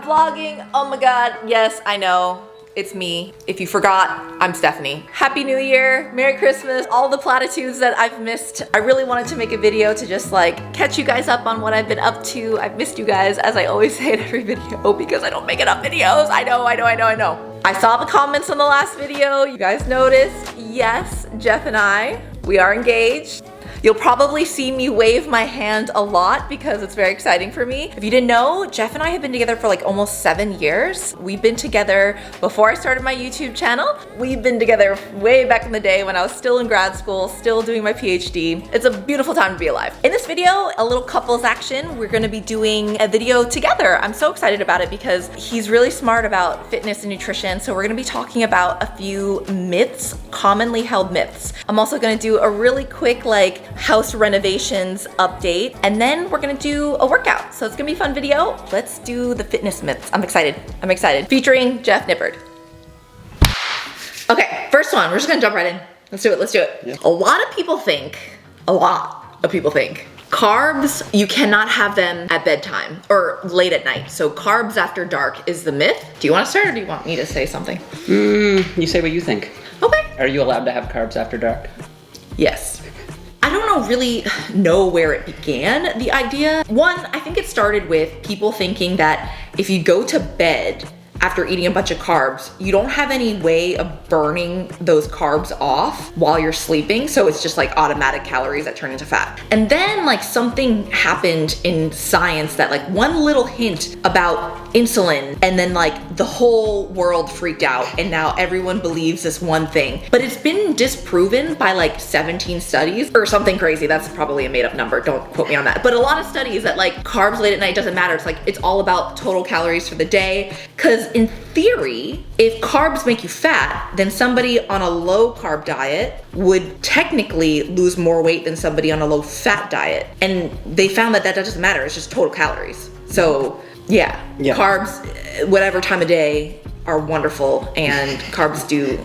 vlogging. Oh my God, yes, I know. It's me. If you forgot, I'm Stephanie. Happy New Year, Merry Christmas, all the platitudes that I've missed. I really wanted to make a video to just like catch you guys up on what I've been up to. I've missed you guys, as I always say in every video, because I don't make enough videos. I know. I saw the comments on the last video. You guys noticed, yes, Jeff and I, we are engaged. You'll probably see me wave my hand a lot because it's very exciting for me. If you didn't know, Jeff and I have been together for like almost 7 years. We've been together before I started my YouTube channel. We've been together way back in the day when I was still in grad school, still doing my PhD. It's a beautiful time to be alive. In this video, a little couples action, we're gonna be doing a video together. I'm so excited about it because he's really smart about fitness and nutrition. So we're gonna be talking about a few myths, commonly held myths. I'm also gonna do a really quick like house renovations update, and then we're gonna do a workout. So it's gonna be a fun video. Let's do the fitness myths. I'm excited. Featuring Jeff Nippard. Okay, first one, we're just gonna jump right in. Let's do it. Yeah. A lot of people think carbs, you cannot have them at bedtime or late at night. So carbs after dark is the myth. Do you wanna start or do you want me to say something? You say what you think. Okay. Are you allowed to have carbs after dark? Yes. I don't really know where it began, the idea. One, I think it started with people thinking that if you go to bed after eating a bunch of carbs, you don't have any way of burning those carbs off while you're sleeping. So it's just like automatic calories that turn into fat. And then like something happened in science that like one little hint about insulin, and then like the whole world freaked out and now everyone believes this one thing. But it's been disproven by like 17 studies or something crazy. That's probably a made up number, don't quote me on that. But a lot of studies that like carbs late at night doesn't matter. It's like, it's all about total calories for the day. Cause in theory, if carbs make you fat, then somebody on a low carb diet would technically lose more weight than somebody on a low fat diet. And they found that that doesn't matter, it's just total calories. So yeah, carbs, whatever time of day, are wonderful, and carbs do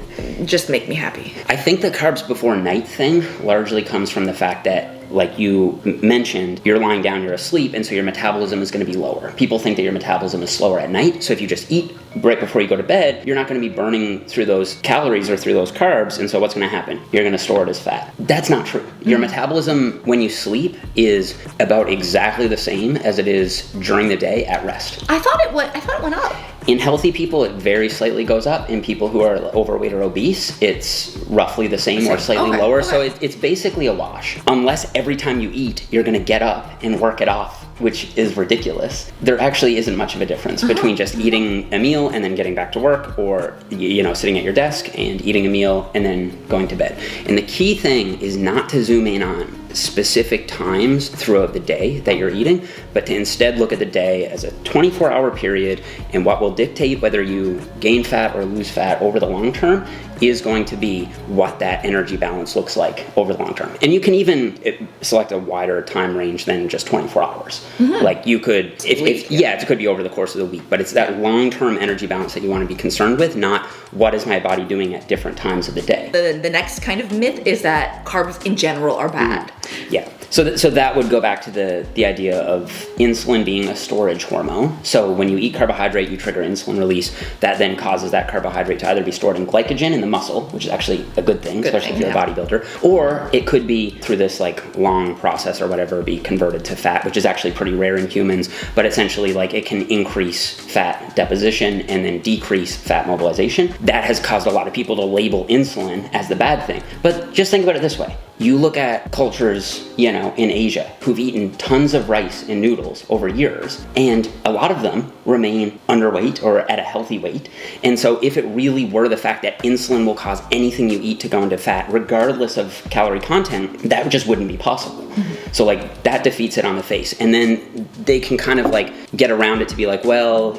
just make me happy. I think the carbs before night thing largely comes from the fact that, like you mentioned, you're lying down, you're asleep, and so your metabolism is going to be lower. People think that your metabolism is slower at night, so if you just eat right before you go to bed, you're not going to be burning through those calories or through those carbs, and so what's going to happen? You're going to store it as fat. That's not true. Your metabolism when you sleep is about exactly the same as it is during the day at rest. I thought it went up. In healthy people, it very slightly goes up. In people who are overweight or obese, it's roughly the same or slightly lower. Okay. So it's basically a wash. Unless every time you eat, you're gonna get up and work it off, which is ridiculous. There actually isn't much of a difference between just eating a meal and then getting back to work, or sitting at your desk and eating a meal and then going to bed. And the key thing is not to zoom in on specific times throughout the day that you're eating, but to instead look at the day as a 24-hour period, and what will dictate whether you gain fat or lose fat over the long term is going to be what that energy balance looks like over the long term. And you can even select a wider time range than just 24 hours. Like you could, it could be over the course of the week, but it's that long-term energy balance that you want to be concerned with, not what is my body doing at different times of the day. The next kind of myth is that carbs in general are bad. Yeah. So that would go back to the idea of insulin being a storage hormone. So when you eat carbohydrate, you trigger insulin release. That then causes that carbohydrate to either be stored in glycogen in the muscle, which is actually a good thing, especially if you're a bodybuilder, or it could be through this like long process or whatever, be converted to fat, which is actually pretty rare in humans, but essentially like it can increase fat deposition and then decrease fat mobilization. That has caused a lot of people to label insulin as the bad thing. But just think about it this way. You look at cultures, in Asia who've eaten tons of rice and noodles over years, and a lot of them remain underweight or at a healthy weight. And so if it really were the fact that insulin will cause anything you eat to go into fat, regardless of calorie content, that just wouldn't be possible. So like that defeats it on the face. And then they can kind of like get around it to be like, well,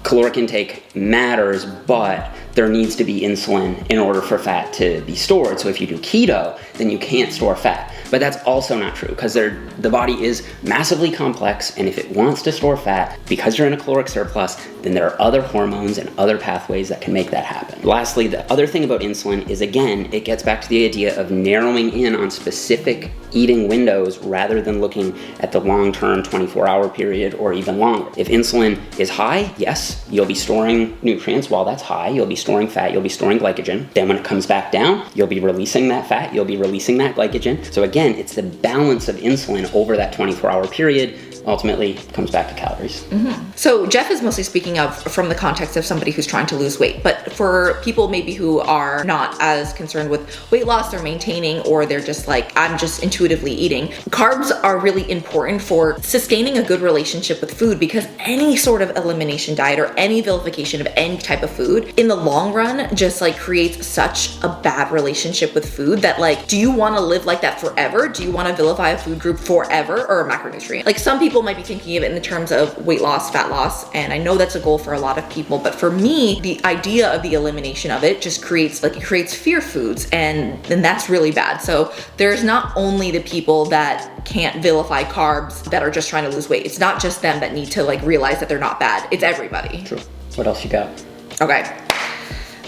caloric intake matters, but there needs to be insulin in order for fat to be stored. So if you do keto, then you can't store fat. But that's also not true, because the body is massively complex, and if it wants to store fat, because you're in a caloric surplus, then there are other hormones and other pathways that can make that happen. Lastly, the other thing about insulin is, again, it gets back to the idea of narrowing in on specific eating windows rather than looking at the long-term 24-hour period or even longer. If insulin is high, yes, you'll be storing nutrients. While that's high, you'll be storing fat, you'll be storing glycogen. Then when it comes back down, you'll be releasing that fat, you'll be releasing that glycogen. So again, it's the balance of insulin over that 24-hour period ultimately comes back to calories. So Jeff is mostly speaking of from the context of somebody who's trying to lose weight, but for people maybe who are not as concerned with weight loss or maintaining, or they're just like, I'm just intuitively eating, carbs are really important for sustaining a good relationship with food, because any sort of elimination diet or any vilification of any type of food in the long run just like creates such a bad relationship with food that like, do you want to live like that forever? Do you want to vilify a food group forever, or a macronutrient? Like, some people might be thinking of it in the terms of weight loss, fat loss, and I know that's a goal for a lot of people, but for me, the idea of the elimination of it just creates fear foods, and that's really bad. So there's not only the people that can't vilify carbs that are just trying to lose weight. It's not just them that need to like realize that they're not bad. It's everybody. True. What else you got? Okay.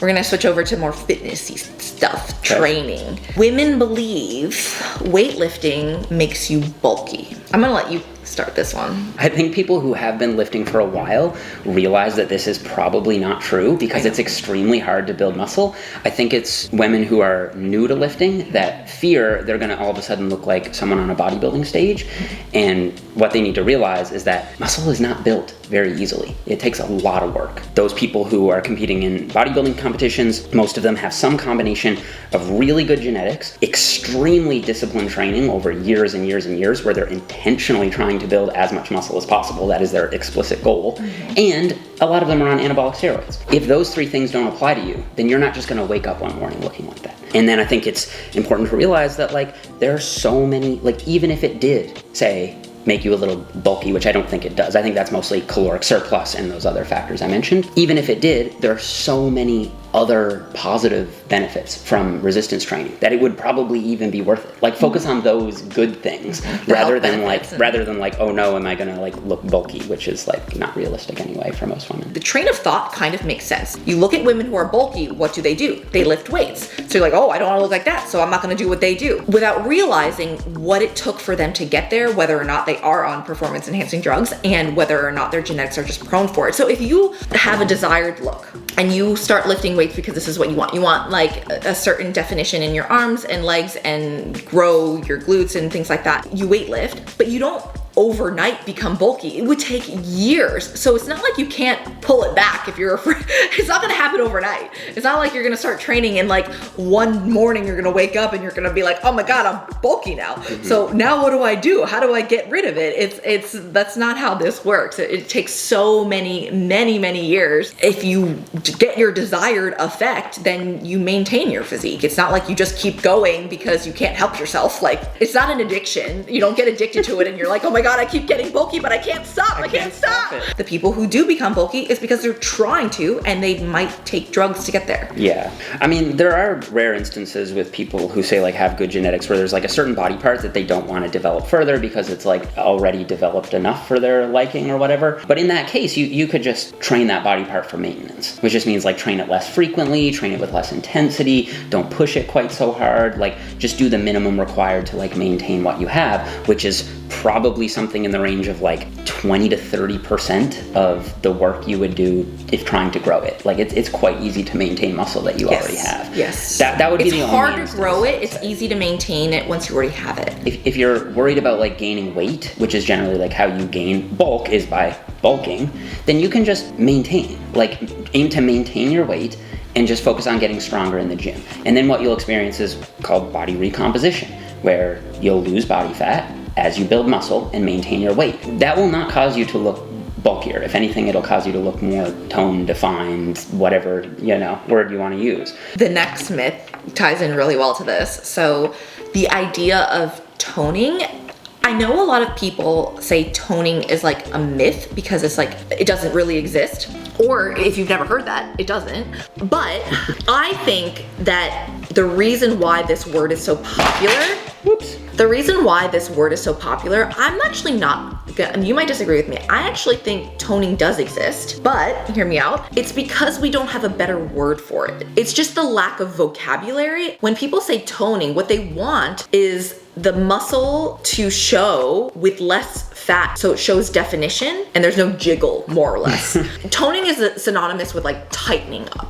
We're gonna switch over to more fitnessy stuff, training. Women believe weightlifting makes you bulky. I'm gonna let you start this one. I think people who have been lifting for a while realize that this is probably not true, because it's extremely hard to build muscle. I think it's women who are new to lifting that fear they're gonna all of a sudden look like someone on a bodybuilding stage. And what they need to realize is that muscle is not built very easily. It takes a lot of work. Those people who are competing in bodybuilding competitions, most of them have some combination of really good genetics, extremely disciplined training over years and years and years, where they're intentionally trying to build as much muscle as possible. That is their explicit goal. And a lot of them are on anabolic steroids. If those three things don't apply to you, then you're not just gonna wake up one morning looking like that. And then I think it's important to realize that like, there are so many, like even if it did say, make you a little bulky, which I don't think it does. I think that's mostly caloric surplus and those other factors I mentioned. Even if it did, there are so many other positive benefits from resistance training that it would probably even be worth it. Like, focus on those good things rather than like, oh no, am I gonna like look bulky, which is like not realistic anyway for most women. The train of thought kind of makes sense. You look at women who are bulky, what do? They lift weights. So you're like, oh, I don't wanna look like that, so I'm not gonna do what they do. Without realizing what it took for them to get there, whether or not they are on performance enhancing drugs, and whether or not their genetics are just prone for it. So if you have a desired look and you start lifting weights because this is what you want like a certain definition in your arms and legs and grow your glutes and things like that, you weight lift, but you don't overnight become bulky. It would take years. So it's not like you can't pull it back if you're afraid. It's not gonna happen overnight. It's not like you're gonna start training and like one morning you're gonna wake up and you're gonna be like, oh my God, I'm bulky now. So now what do? How do I get rid of it? That's not how this works. It takes so many years. If you get your desired effect, then you maintain your physique. It's not like you just keep going because you can't help yourself. Like, it's not an addiction. You don't get addicted to it and you're like, oh my God, I keep getting bulky, but I can't stop. I can't stop. The people who do become bulky is because they're trying to, and they might take drugs to get there. Yeah. I mean, there are rare instances with people who say like have good genetics where there's like a certain body part that they don't want to develop further because it's like already developed enough for their liking or whatever. But in that case, you could just train that body part for maintenance, which just means like train it less frequently, train it with less intensity, don't push it quite so hard, like just do the minimum required to like maintain what you have, which is probably something in the range of like 20 to 30% of the work you would do if trying to grow it. Like it's quite easy to maintain muscle that you already have. Yes. That would be the only It's hard to grow it. It's easy to maintain it once you already have it. If you're worried about like gaining weight, which is generally like how you gain bulk is by bulking, then you can just maintain. Like aim to maintain your weight and just focus on getting stronger in the gym. And then what you'll experience is called body recomposition, where you'll lose body fat as you build muscle and maintain your weight. That will not cause you to look bulkier. If anything, it'll cause you to look more tone defined, whatever, word you want to use. The next myth ties in really well to this. So the idea of toning, I know a lot of people say toning is like a myth because it's like, it doesn't really exist. Or if you've never heard that, it doesn't. But I think that the reason why this word is so popular The reason why this word is so popular, I'm actually not, you might disagree with me, I actually think toning does exist, but hear me out, it's because we don't have a better word for it. It's just the lack of vocabulary. When people say toning, what they want is the muscle to show with less fat, so it shows definition and there's no jiggle, more or less. Toning is synonymous with like tightening up,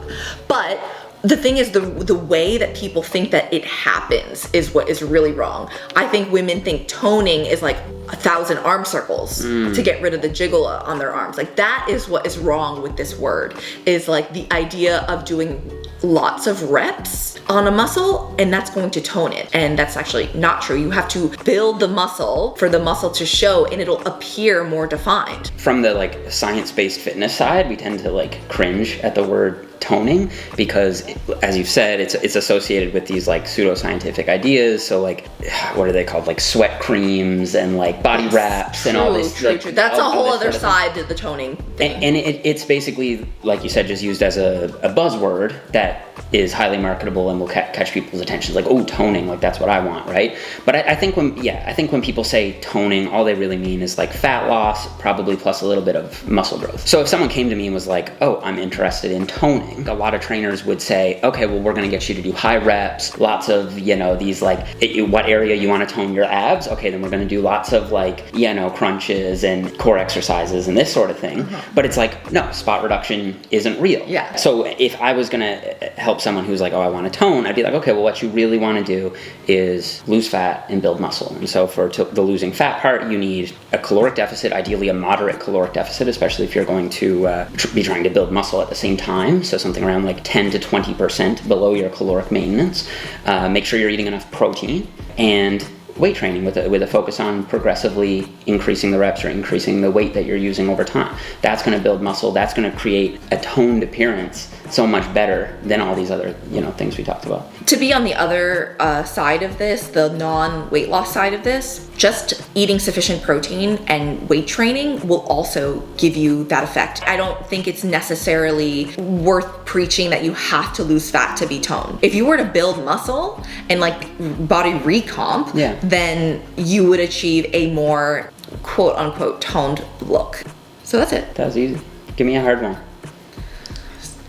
but the thing is, the way that people think that it happens is what is really wrong. I think women think toning is like 1,000 arm circles to get rid of the jiggle on their arms. Like that is what is wrong with this word, is like the idea of doing lots of reps on a muscle and that's going to tone it. And that's actually not true. You have to build the muscle for the muscle to show and it'll appear more defined. From the like science-based fitness side, we tend to like cringe at the word toning because, as you've said, it's associated with these like pseudoscientific ideas. So like, what are they called? Like sweat creams and like body wraps and all this. True. That's a whole other side to the toning thing. And it's basically, like you said, just used as a buzzword that is highly marketable and will catch people's attention. Like, oh, toning, like that's what I want, right? But I think when people say toning, all they really mean is like fat loss, probably plus a little bit of muscle growth. So if someone came to me and was like, oh, I'm interested in toning, a lot of trainers would say, okay, well, we're gonna get you to do high reps, lots of, these like, what area you wanna tone your abs? Okay, then we're gonna do lots of like, crunches and core exercises and this sort of thing. But it's like, no, spot reduction isn't real. Yeah. So if I was gonna help someone who's like, oh, I wanna tone, I'd be like, okay, well, what you really wanna do is lose fat and build muscle. And so for the losing fat part, you need a caloric deficit, ideally a moderate caloric deficit, especially if you're going to be trying to build muscle at the same time. So something around like 10 to 20% below your caloric maintenance. Make sure you're eating enough protein, and weight training with a focus on progressively increasing the reps or increasing the weight that you're using over time. That's going to build muscle. That's going to create a toned appearance so much better than all these other things we talked about. To be on the other side of this, the non-weight loss side of this, just eating sufficient protein and weight training will also give you that effect. I don't think it's necessarily worth preaching that you have to lose fat to be toned. If you were to build muscle and like body recomp, then you would achieve a more quote unquote toned look. So that's it. That was easy. Give me a hard one.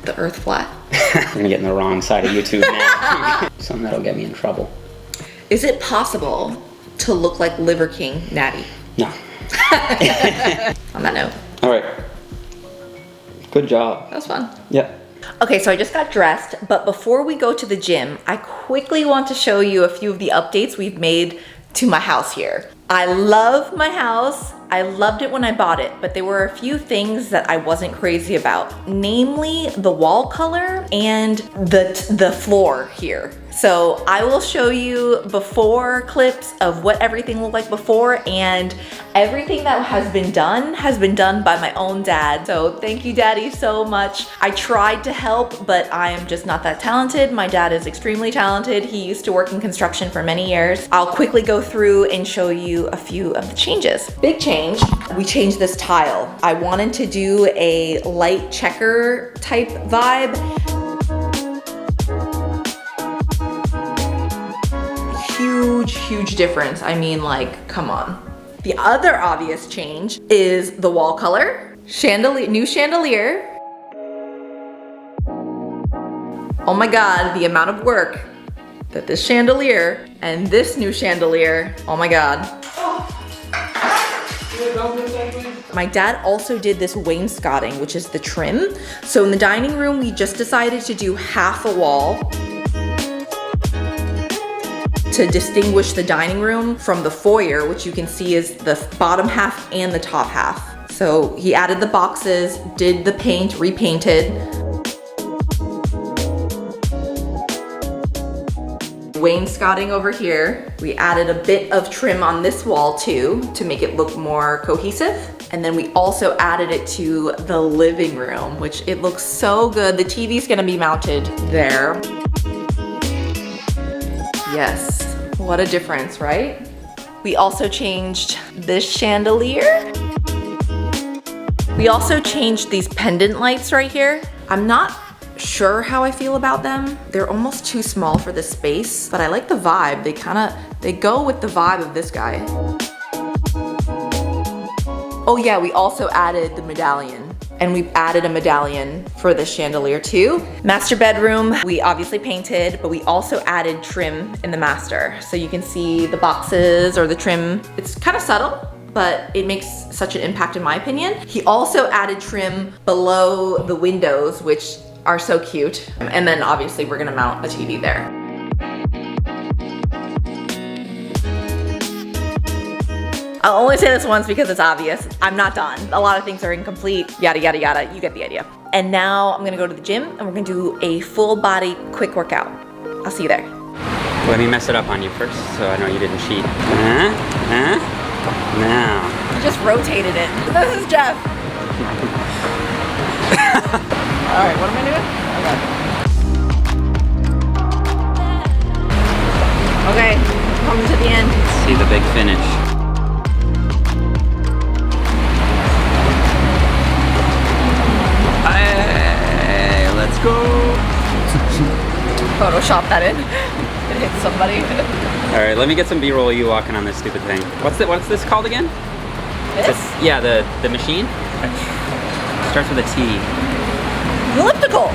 The earth flat. I'm gonna get in the wrong side of YouTube now. Something that'll get me in trouble. Is it possible to look like Liver King Natty? No. On that note. All right. Good job. That was fun. Yeah. Okay, so I just got dressed, but before we go to the gym, I quickly want to show you a few of the updates we've made to my house here. I love my house. I loved it when I bought it, but there were a few things that I wasn't crazy about, namely the wall color and the floor here. So I will show you before clips of what everything looked like before, and everything that has been done by my own dad. So thank you, Daddy, so much. I tried to help, but I am just not that talented. My dad is extremely talented. He used to work in construction for many years. I'll quickly go through and show you a few of the changes. Big change, we changed this tile. I wanted to do a light checker type vibe. Huge difference. I mean, like, come on. The other obvious change is the wall color. Chandelier, new chandelier. Oh my God, the amount of work that this chandelier and this new chandelier, oh my God. My dad also did this wainscoting, which is the trim. So in the dining room, we just decided to do half a wall to distinguish the dining room from the foyer, which you can see is the bottom half and the top half. So he added the boxes, did the paint, repainted. Wainscoting over here. We added a bit of trim on this wall too to make it look more cohesive. And then we also added it to the living room, which it looks so good. The TV's gonna be mounted there. Yes, what a difference, right? We also changed this chandelier. We also changed these pendant lights right here. I'm not sure how I feel about them. They're almost too small for this space, but I like the vibe. They go with the vibe of this guy. Oh yeah, we also added the medallion. And we've added a medallion for the chandelier too. Master bedroom, we obviously painted, but we also added trim in the master. So you can see the boxes or the trim. It's kind of subtle, but it makes such an impact in my opinion. He also added trim below the windows, which are so cute. And then obviously we're gonna mount a TV there. I'll only say this once because it's obvious. I'm not done. A lot of things are incomplete, yada, yada, yada. You get the idea. And now I'm gonna go to the gym and we're gonna do a full body quick workout. I'll see you there. Let me mess it up on you first so I know you didn't cheat. Now. You just rotated it. This is Jeff. All right, what am I doing? Okay, coming to the end. See the big finish. Hey, let's go. Photoshop that in. It hit somebody. All right, let me get some B-roll of you walking on this stupid thing. What's this called again? This? Yeah, the machine. Starts with a T. Elliptical.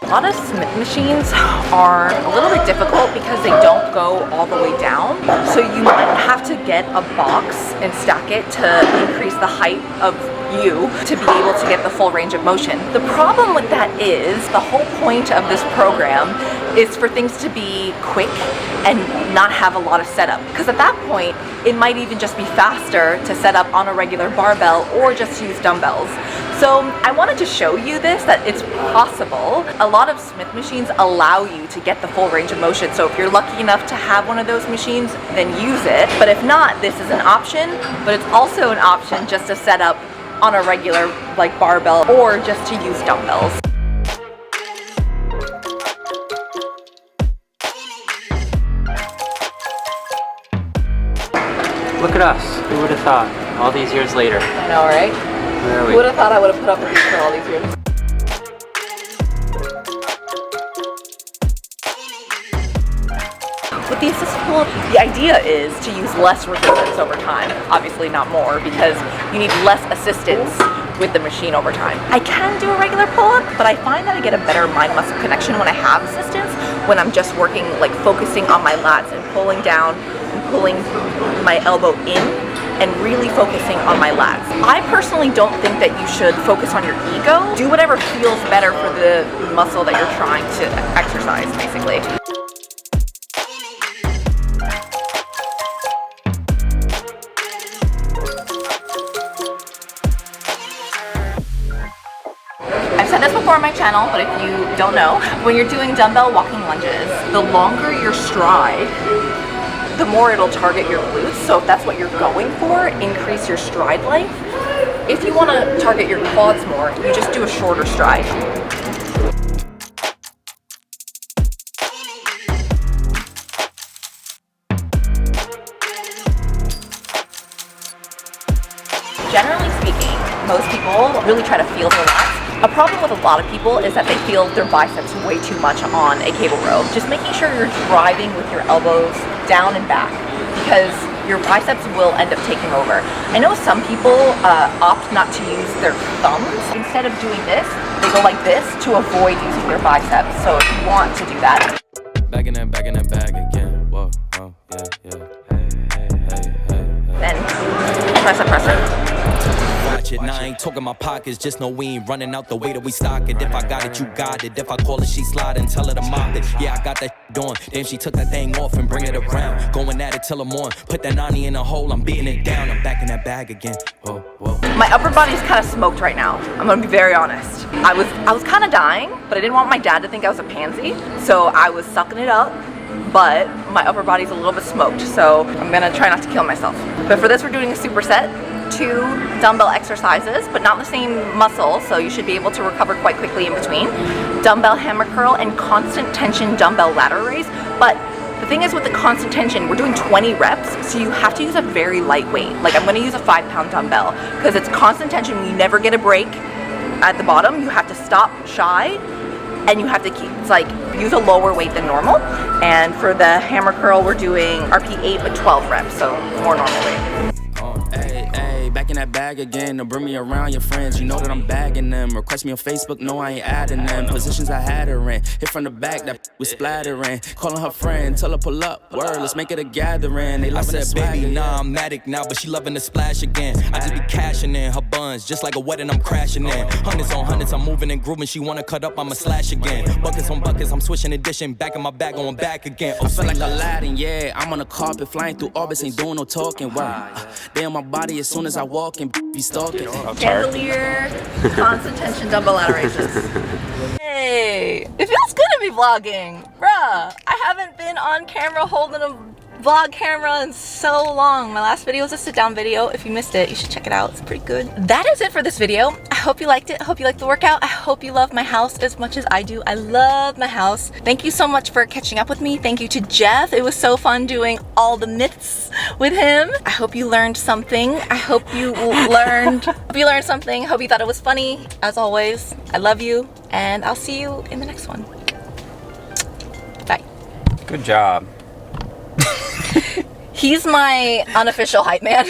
A lot of Smith machines are a little bit difficult because they don't go all the way down. So you might have to get a box and stack it to increase the height of you to be able to get the full range of motion. The problem with that is the whole point of this program is for things to be quick and not have a lot of setup. Because at that point, it might even just be faster to set up on a regular barbell or just use dumbbells. So I wanted to show you this, that it's possible. A lot of Smith machines allow you to get the full range of motion. So if you're lucky enough to have one of those machines, then use it. But if not, this is an option, but it's also an option just to set up on a regular like barbell or just to use dumbbells. Look at us. Who would have thought? All these years later. I know, right? Where are we? Who would have thought I would have put up with these for all these years? With the assisted pull-up, the idea is to use less resistance over time. Obviously not more, because you need less assistance with the machine over time. I can do a regular pull-up, but I find that I get a better mind-muscle connection when I have assistance, when I'm just working, like focusing on my lats and pulling down and pulling my elbow in and really focusing on my lats. I personally don't think that you should focus on your ego. Do whatever feels better for the muscle that you're trying to exercise, basically. I've said this before on my channel, but if you don't know, when you're doing dumbbell walking lunges, the longer your stride, the more it'll target your glutes. So if that's what you're going for, increase your stride length. If you want to target your quads more, you just do a shorter stride. Generally speaking, most people really try to feel their lats. A problem with a lot of people is that they feel their biceps way too much on a cable row. Just making sure you're driving with your elbows down and back, because your biceps will end up taking over. I know some people opt not to use their thumbs. Instead of doing this, they go like this to avoid using their biceps. So if you want to do that. Back in that bag again. Whoa, whoa, yeah. Hey. Then press it. Watch it, now I ain't talking my pockets, just know we ain't running out the way that we stock it. If I got it, you got it. If I call it, she slide and tell her to mop it. Yeah, I got that on. Then she took that thing off and bring it around. Going at it till I'm on. Put that 90 in a hole, I'm beating it down. I'm back in that bag again. Whoa. My upper body's kind of smoked right now. I'm gonna be very honest. I was kind of dying, but I didn't want my dad to think I was a pansy, so I was sucking it up. But my upper body's a little bit smoked, so I'm gonna try not to kill myself. But for this, we're doing a superset. 2 dumbbell exercises, but not the same muscle, so you should be able to recover quite quickly in between. Dumbbell hammer curl and constant tension dumbbell ladder raise. But the thing is with the constant tension, we're doing 20 reps, so you have to use a very light weight. Like I'm going to use a 5-pound dumbbell because it's constant tension. We never get a break at the bottom. You have to stop shy, and you have to keep, it's like, use a lower weight than normal. And for the hammer curl, we're doing RP 8 but 12 reps, so more normal weight. Back in that bag again, to bring me around your friends. You know that I'm bagging them. Request me on Facebook, no, I ain't adding them. Positions I had her in, hit from the back, that was splattering. Calling her friend, tell her pull up. Word, let's make it a gathering. They loving that baby, nah, I'm addict now, but she loving the splash again. I just be cashing in her buns, just like a wedding, I'm crashing in. Hundreds on hundreds, I'm moving and grooving. She wanna cut up, I'ma slash again. Buckets on buckets, I'm switching edition. Back in my bag, going back again. I feel like Aladdin, yeah. I'm on the carpet, flying through orbits, ain't doing no talking. Wow, they on my body as soon as I walk and be stalking. Chandelier, constant tension dumbbell ladder raises. Hey, it feels good to be vlogging. Bruh, I haven't been on camera holding a vlog camera in so long. My last video was a sit down video. If you missed it, you should check it out. It's pretty good. That is it for this video. I hope you liked it. I hope you liked the workout. I hope you love my house as much as I do. I love my house. Thank you so much for catching up with me. Thank you to Jeff. It was so fun doing all the myths with him. I hope you learned something. I hope you learned something. Hope you thought it was funny. As always, I love you, and I'll see you in the next one. Bye. Good job. He's my unofficial hype man.